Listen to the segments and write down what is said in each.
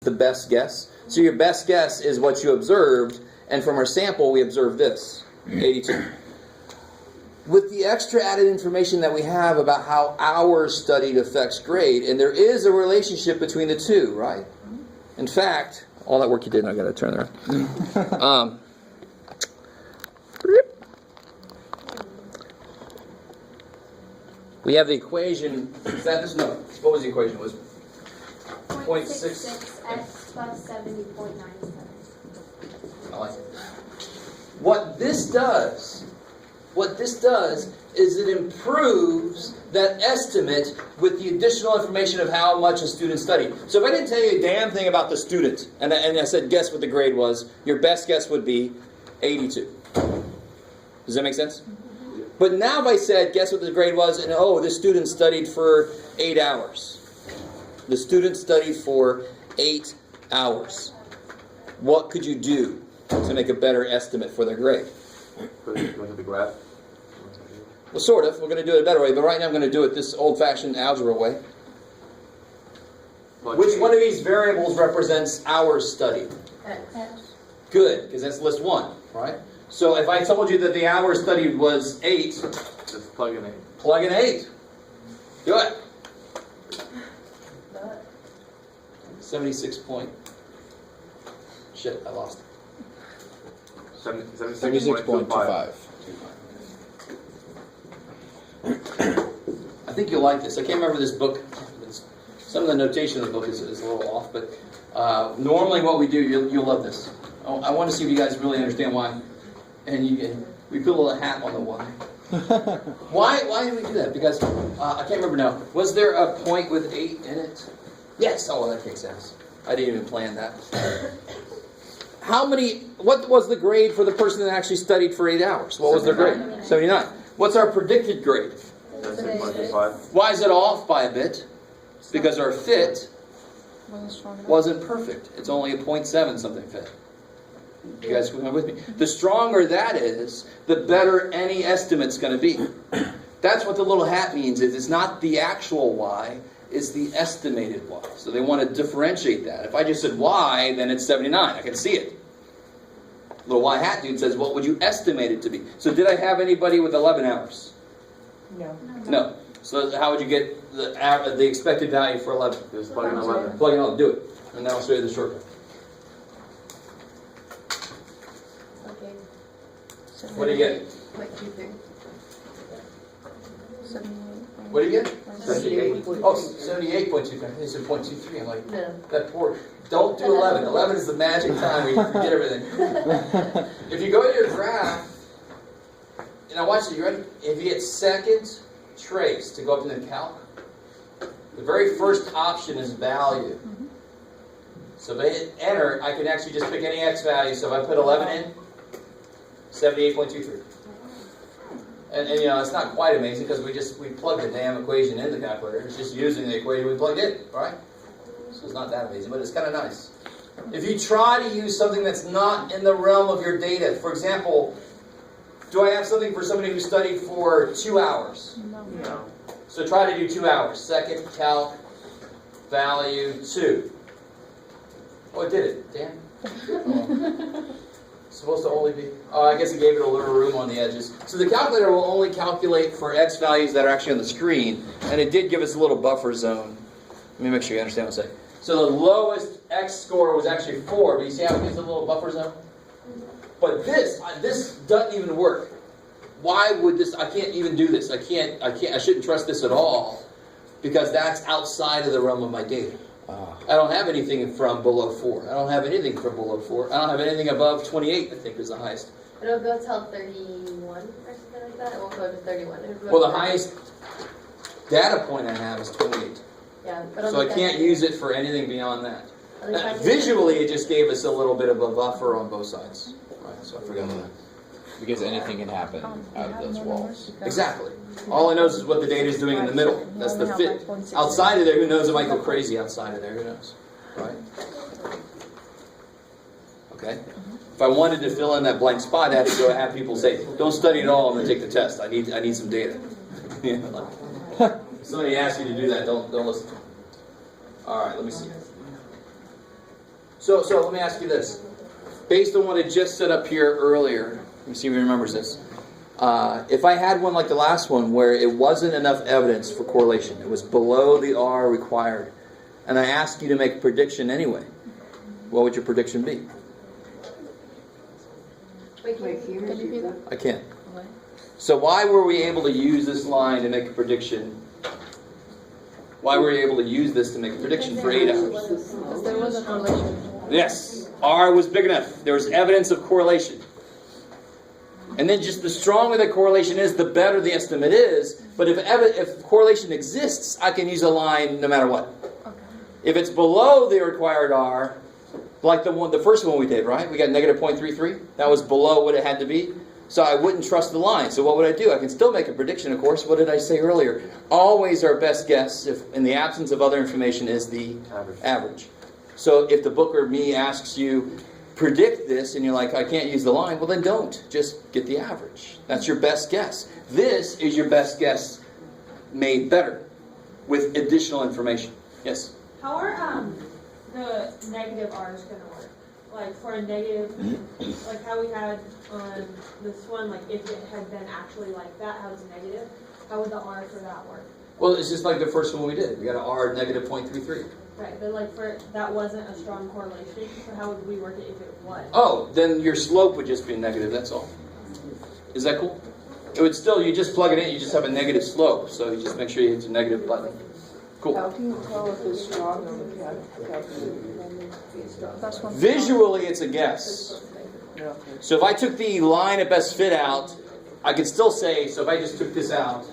the best guess. So your best guess is what you observed, and from our sample we observed this, 82. With the extra added information that we have about how hours studied affects grade, and there is a relationship between the two, right? In fact, all that work you did, I got to turn around. We have the equation. Is that this? No. What was the equation? It was 0.66 x plus 70.97. I like it. What this does is it improves that estimate with the additional information of how much a student studied. So if I didn't tell you a damn thing about the student, and I said guess what the grade was, your best guess would be 82. Does that make sense? But now if I said guess what the grade was, and oh, this student studied for 8 hours. The student studied for 8 hours. What could you do to make a better estimate for their grade? Look at the graph. Well, sort of. We're going to do it a better way, but right now I'm going to do it this old-fashioned algebra way. Which one of these variables represents hours studied? X. Good, because that's list 1, right? So if I told you that the hours studied was 8, Just plug in 8. plug in 8. Do it. 76 point. Shit, I lost it. 76.25. I think you'll like this. I can't remember this book. Some of the notation of the book is a little off, but normally what we do, you'll love this. I want to see if you guys really understand why. And we put a little hat on the why. Why did we do that? Because I can't remember now. Was there a point with 8 in it? Yes. Oh, well, that makes sense. I didn't even plan that. What was the grade for the person that actually studied for 8 hours? What was their grade? 79. What's our predicted grade? 76.25. Why is it off by a bit? Because our fit wasn't perfect. It's only a 0.7 something fit. You guys come with me? The stronger that is, the better any estimate's going to be. That's what the little hat means. It's not the actual y, it's the estimated y. So they want to differentiate that. If I just said y, then it's 79. I can see it. Little y hat dude says, what would you estimate it to be? So did I have anybody with 11 hours? No. So how would you get the expected value for 11? Just plug in 11. Plug in 11. Do it. And now I'll show you the shortcut. Okay. What do you get? Like 2, 3. What do you get? 78. Oh, 78.23. They said 0.23. I'm like, No. that poor. Don't do 11. 11 is the magic time where you forget everything. If you go to your graph, and now watch it, you ready? If you hit second trace to go up to the calc, the very first option is value. So if I hit enter, I can actually just pick any x value. So if I put 11 in, 78.23. And you know, it's not quite amazing because we plugged the damn equation in the calculator. It's just using the equation we plugged in, right? So it's not that amazing, but it's kind of nice. If you try to use something that's not in the realm of your data, for example, do I have something for somebody who studied for 2 hours? No. So try to do 2 hours. Second calc value 2. Oh, it did it. Damn. Oh. Supposed to only be... Oh, I guess it gave it a little room on the edges. So the calculator will only calculate for x values that are actually on the screen, and it did give us a little buffer zone. Let me make sure you understand what I'm saying. So the lowest x score was actually 4, but you see how it gives a little buffer zone? But this doesn't even work. Why would this? I can't even do this. I shouldn't trust this at all, because that's outside of the realm of my data. I don't have anything from below 4. I don't have anything from below 4. I don't have anything above 28, I think is the highest. It'll go till 31 or something like that. It won't go to 31. Well, the highest data point I have is 28. Yeah, but So I can't use it for anything beyond that. At least I can- Visually, it just gave us a little bit of a buffer on both sides. Right, so I forgot that. Because anything can happen out of those walls. Exactly. All it knows is what the data is doing in the middle. That's the fit. Outside of there, who knows? It might go crazy outside of there. Who knows? Right? Okay? If I wanted to fill in that blank spot, I had to go have people say, don't study at all, I'm going to take the test. I need some data. You know, like, if somebody asks you to do that, don't listen to them. All right, let me see. So let me ask you this. Based on what I just set up here earlier, let me see if he remembers this. If I had one like the last one where it wasn't enough evidence for correlation, it was below the R required, and I asked you to make a prediction anyway, what would your prediction be? Wait, can you repeat that? I can't. So why were we able to use this line to make a prediction? Why were we able to use this to make a prediction for 8 hours? Because there was a correlation. Yes, R was big enough. There was evidence of correlation. And then just the stronger the correlation is, the better the estimate is. But if correlation exists, I can use a line no matter what. Okay. If it's below the required R, like the first one we did, right? We got negative 0.33. That was below what it had to be. So I wouldn't trust the line. So what would I do? I can still make a prediction, of course. What did I say earlier? Always our best guess, if in the absence of other information, is the average. So if the book or me asks you, predict this, and you're like, I can't use the line, well then don't. Just get the average. That's your best guess. This is your best guess made better with additional information. Yes? How are the negative R's going to work? Like for a negative, like how we had on this one, like if it had been actually like that, how it's negative, how would the R for that work? Well, it's just like the first one we did. We got an R negative 0.33. Right, but like for that wasn't a strong correlation, so how would we work it if it was? Oh, then your slope would just be negative, that's all. Is that cool? It would still, you just plug it in, you just have a negative slope, so you just make sure you hit the negative button. Cool. How can you tell if it's strong on the calculator? Visually, it's a guess. So if I took the line at best fit out, I could still say, so if I just took this out,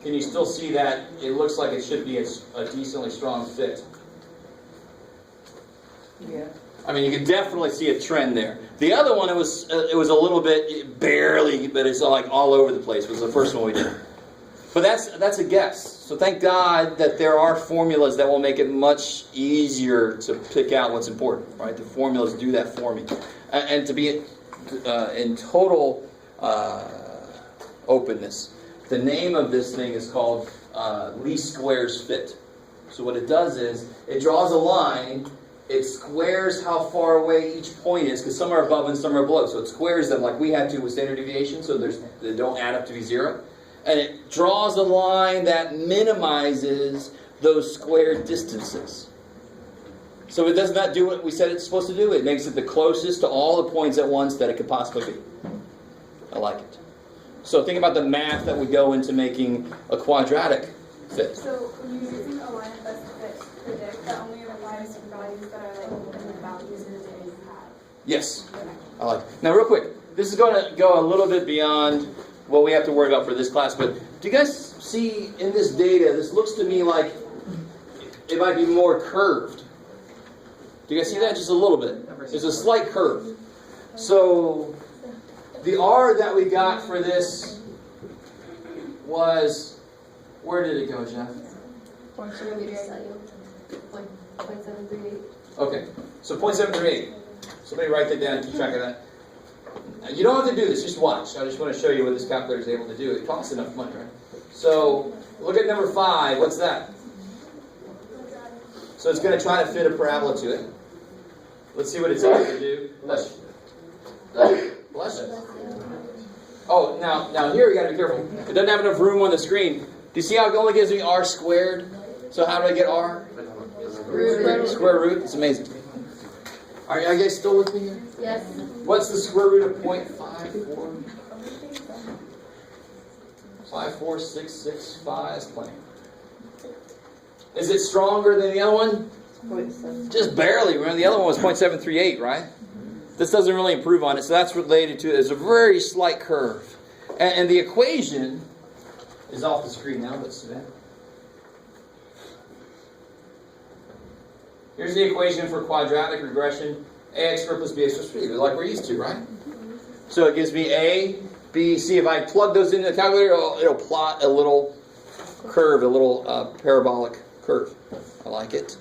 can you still see that it looks like it should be a decently strong fit? Yeah. I mean, you can definitely see a trend there. The other one, it was a little bit, barely, but it's like all over the place. Was the first one we did. But that's a guess. So thank God that there are formulas that will make it much easier to pick out what's important, right? The formulas do that for me. And to be in total openness, the name of this thing is called least squares fit. So what it does is, it draws a line, it squares how far away each point is, because some are above and some are below. So it squares them like we had to with standard deviation, so they don't add up to be 0. And it draws a line that minimizes those squared distances. So it does not do what we said it's supposed to do. It makes it the closest to all the points at once that it could possibly be. I like it. So think about the math that would go into making a quadratic fit. So when you're using a line of best fit predict, that only applies to values that are like within the values in the data you have. Yes, I like it. Now real quick, this is going to go a little bit beyond what we have to worry about for this class, but do you guys see in this data, this looks to me like it might be more curved. Do you guys see that? Just a little bit. There's a slight curve. So the R that we got for this was, where did it go, Jeff? 0.738. Okay, so 0.738. Somebody write that down and keep track of that. You don't have to do this, just watch. I just want to show you what this calculator is able to do. It costs enough money, right? So, look at number 5. What's that? So it's going to try to fit a parabola to it. Let's see what it's able to do. Bless you. Bless you. Oh, now here you got to be careful. It doesn't have enough room on the screen. Do you see how it only gives me R squared? So how do I get R? Square root. It's amazing. Are you guys still with me here? Yes. What's the square root of 0.54? 54665 is plenty. Is it stronger than the other one? Just barely. Remember, the other one was 0.738, right? This doesn't really improve on it, so that's related to it. There's a very slight curve. And the equation is off the screen now, but see that? Here's the equation for quadratic regression. AX squared plus BX plus 3, like we're used to, right? So it gives me A, B, C. If I plug those into the calculator, it'll plot a little curve, a little parabolic curve. I like it.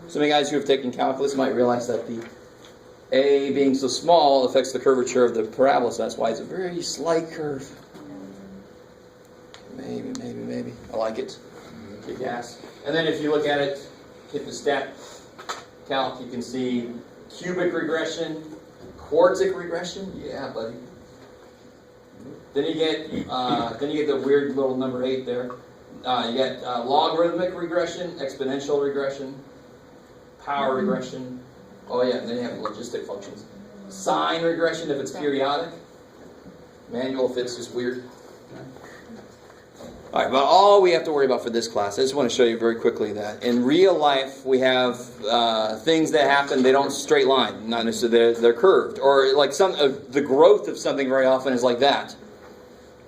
Some of you guys who have taken calculus might realize that the A being so small affects the curvature of the parabola, so that's why it's a very slight curve. Maybe. I like it. Kick ass. And then if you look at it hit the stat calc, you can see cubic regression, quartic regression. Yeah, buddy. Then you get the weird little number 8 there. You get logarithmic regression, exponential regression, power regression. Oh yeah, and then you have logistic functions. Sine regression if it's periodic. Manual if it's just weird. All right, but all we have to worry about for this class, I just want to show you very quickly that in real life we have things that happen, they don't straight line, not necessarily they're curved. Or like the growth of something very often is like that.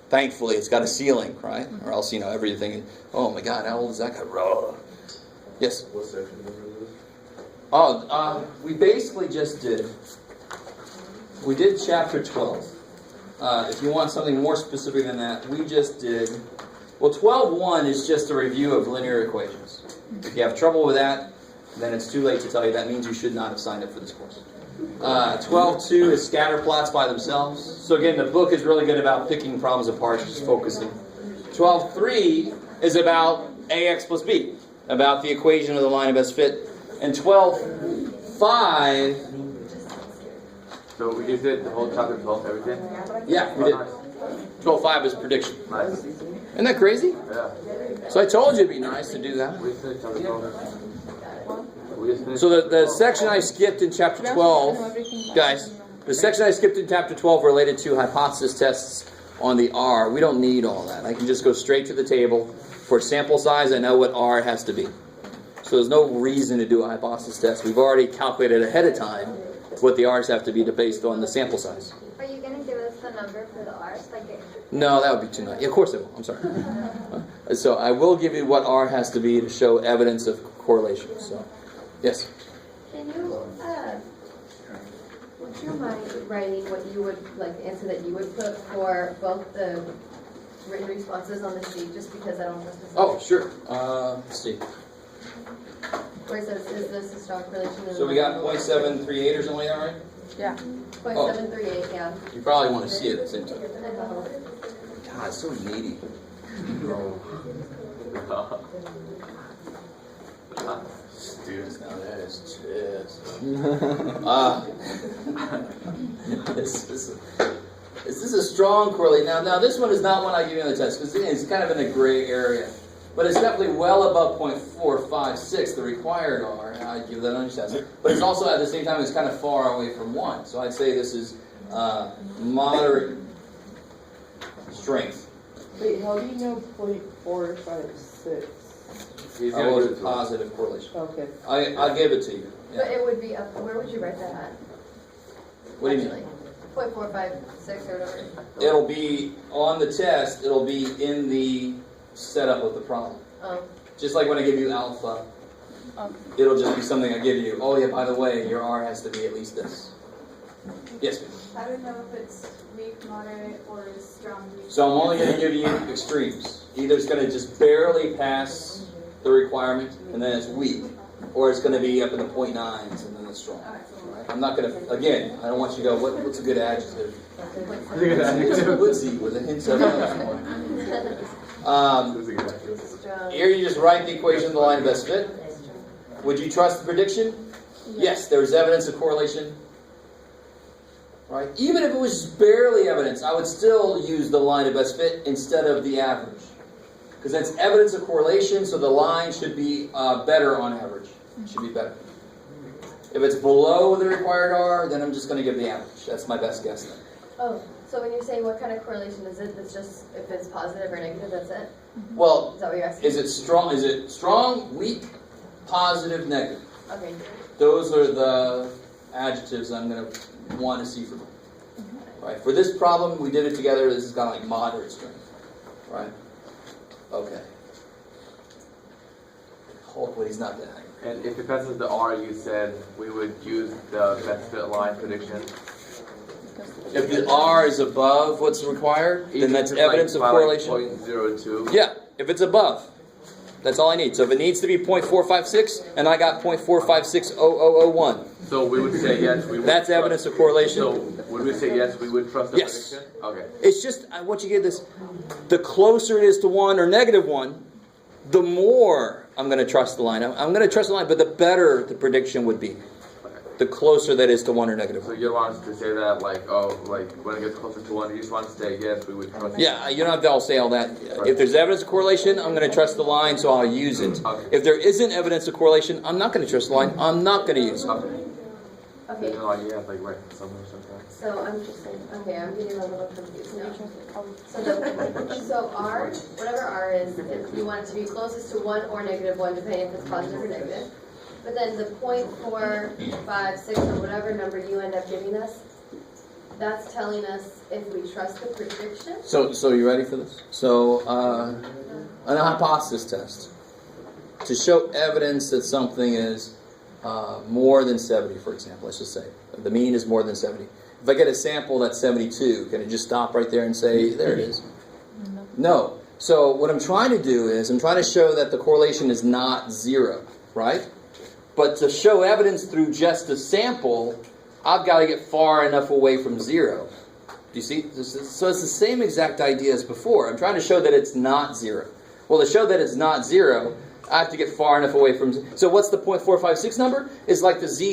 Thankfully, it's got a ceiling, right? Or else, everything, oh my God, how old is that guy? Raw. Yes? What section number is this? Oh, we basically just did chapter 12. If you want something more specific than that, we just did, 12.1 is just a review of linear equations. If you have trouble with that, then it's too late to tell you. That means you should not have signed up for this course. 12.2 is scatter plots by themselves. So again, the book is really good about picking problems apart, just focusing. 12.3 is about AX plus B, about the equation of the line of best fit. And 12.5... So we just did the whole chapter 12, everything? Yeah, we did. 12.5 is prediction. Nice. Isn't that crazy? Yeah. So I told you it'd be nice to do that. We just did chapter 12. We just finished. So the section I skipped in chapter 12, guys, the section I skipped in chapter 12 related to hypothesis tests on the R, we don't need all that. I can just go straight to the table. For sample size, I know what R has to be. So there's no reason to do a hypothesis test. We've already calculated ahead of time what the R's have to be based on the sample size. Are you going to give us the number for the R's? No, that would be too nice. Yeah, of course I will. I'm sorry. So I will give you what R has to be to show evidence of correlation. So, yes? Can you, would you mind writing what you would, like the answer that you would put for both the written responses on the sheet, just because I don't trust this? Oh, sure. Let's see. Where it says, is this a strong correlation? So we got 0.738 or something like that, right? Yeah. 0.738, yeah. You probably want to see it at the same time. God, it's so needy. Students now, that is just... Is this a strong correlation? Now this one is not one I give you on the test, because it's kind of in a gray area. But it's definitely well above 0.456, the required R. I'd give that on your test. But it's also, at the same time, it's kind of far away from 1. So I'd say this is moderate strength. Wait, how do you know 0.456? He's I gonna will give do it to us. positive correlation. Okay. I'll give it to you. But Yeah. it would be up, where would you write that at? What do you Actually, mean? 0.456 or whatever. It'll be on the test. It'll be in the setup of the problem. Just like when I give you alpha, it'll just be something I give you. Oh yeah, by the way, your R has to be at least this. Yes, ma'am. I don't know if it's weak, moderate, or strong weak. So I'm only going to give you extremes. Either it's going to just barely pass the requirement, and then it's weak, or it's going to be up in the 0.9s, and then it's strong. Right? I'm not going to, again, I don't want you to go, what's a good adjective? Woodsy with a hint of Here you just write the equation of the line of best fit. Would you trust the prediction? Yes, there's evidence of correlation. Right? Even if it was barely evidence, I would still use the line of best fit instead of the average. Because that's evidence of correlation, so the line should be better on average. It should be better. If it's below the required R, then I'm just going to give the average. That's my best guess then. Oh, so when you're saying what kind of correlation is it? It's just if it's positive or negative, that's it? Well, Is that what you're asking? is it strong, weak, positive, negative? Okay. Those are the adjectives I'm going to want to see from them. Right? For this problem, we did it together. This is kind of like moderate strength. Right? Okay. Hopefully he's not that angry. And if it passes the R, you said we would use the best fit line prediction. If the R is above what's required, then that's evidence of correlation. 0.02. Yeah, if it's above. That's all I need. So if it needs to be 0.456, and I got 0.4560001, So we would say yes. We would that's trust. evidence of correlation. So would we say yes? We would trust the Yes. prediction. Okay. It's just, I want you to get this, the closer it is to 1 or negative 1, the more I'm going to trust the line. I'm going to trust the line, but the better the prediction would be, the closer that is to 1 or negative So 1. you don't want us to say that, like, oh, like, when it gets closer to 1, you just want to say, yes, we would trust. Yeah, you don't have to all say all that. If there's evidence of correlation, I'm going to trust the line, so I'll use it. Okay. If there isn't evidence of correlation, I'm not going to trust the line. I'm not going to use it. Okay. Okay, You know, like, you have, like, right somewhere or something. so I'm just saying, okay, I'm getting a little confused now. So R, whatever R is, if you want it to be closest to 1 or negative 1, depending if it's positive or negative. But then the 0.4, 5, 6, or whatever number you end up giving us, that's telling us if we trust the prediction. So you ready for this? So, an hypothesis test. To show evidence that something is more than 70, for example, let's just say. The mean is more than 70. If I get a sample that's 72, can it just stop right there and say, there it is? No. So what I'm trying to do is, I'm trying to show that the correlation is not 0, right? But to show evidence through just a sample, I've got to get far enough away from 0. Do you see? So it's the same exact idea as before. I'm trying to show that it's not 0. Well, to show that it's not 0, I have to get far enough away from... So what's the 0.456 number? It's like the z